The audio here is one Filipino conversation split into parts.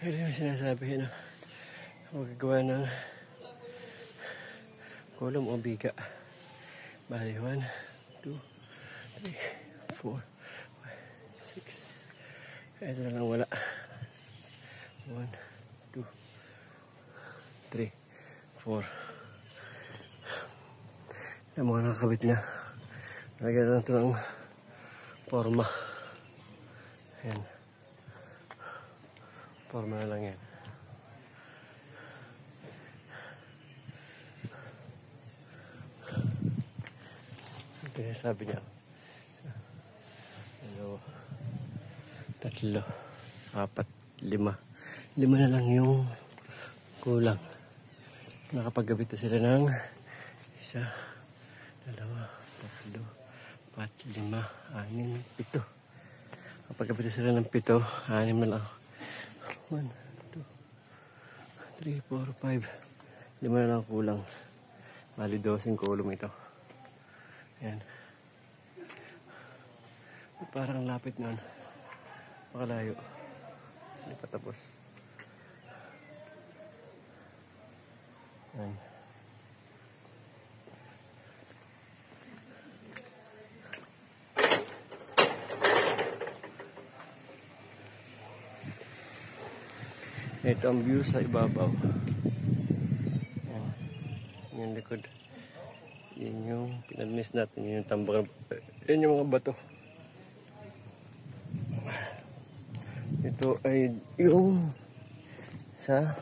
Ito yung sinasabi, no? Magagawa ng kolom o biga. Bali, 1, 2, 3, 4, 5, 6. Ito na lang wala. 1, 2, 3, 4. Yung mga nakakabit na. Lagyan lang ito ng forma. Ayan. Forma na lang yan. Ito yung sabi niya. 2, 3, 4, 5. 5 na lang yung kulang. Nakapagabit na sila ng 1, 2, 3, 4, 5, 6, 7. Kapagabit na sila ng 7, 6 na lang. 1, 2, 3, 4, 5. 5 na lang kulang. Bali 12 kolom ito. Ayan. Parang lapit nun. Makalayo. Hindi pa tapos. Ayan. Ito ang view sa ibabaw. Ayan. Yung likod. Yun yung pinadnis natin. Yun yung tambak. Yun yung mga bato. Ito ay yung sa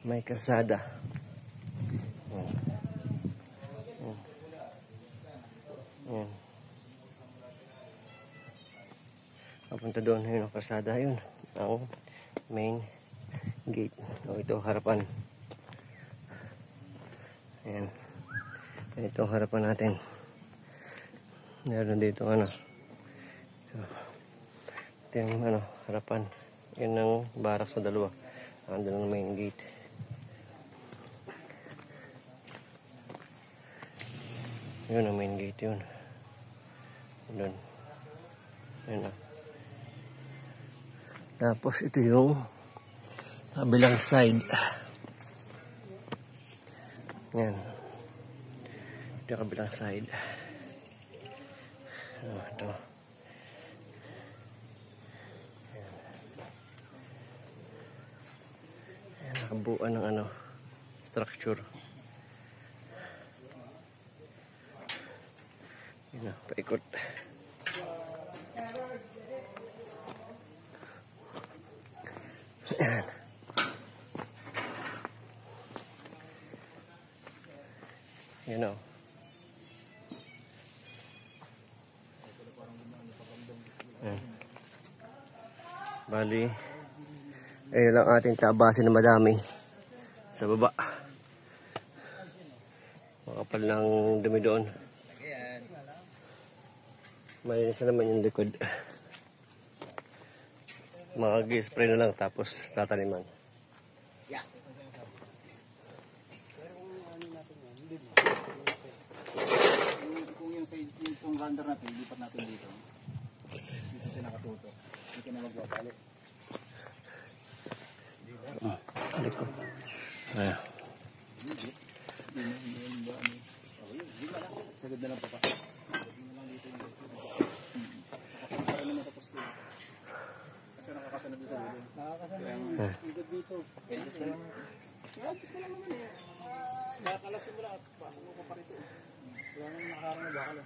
may kalsada. Ayan. Papunta doon. Yun ang kalsada. Yun. Ang main gate. O, ito harapan. Ayan. Ito ang harapan natin. Meron dito ano. Ito yung ano, harapan. Yun ang barak sa dalawa. Andun ang main gate. Yun ang main gate yun. Doon. Yun na. Tapos ito yung kabilang side. Yan. Ito yung kabilang side. Ito. Yan. Nakabuuan ng ano, structure. Yan na, paikot. Yan. You know. Yan. Bali, ayun lang ating tabasin na madami sa baba. Makapal ng dumi doon. Malinis na naman yung likod. Mag-spray na lang tapos tataniman. Kung yung render natin, lipat natin dito. Dito siya nakatutok. Hindi ka na magwabalik. Alik ko. Ayan. Sagad na lang pa. Kasi nakakasanod sa dulo. Nakakasanod dito. Adjust na lang. Adjust na lang naman eh. Nakakalasin mo lang at pasok mo pa rito. Wala naman nakakarang na bakal.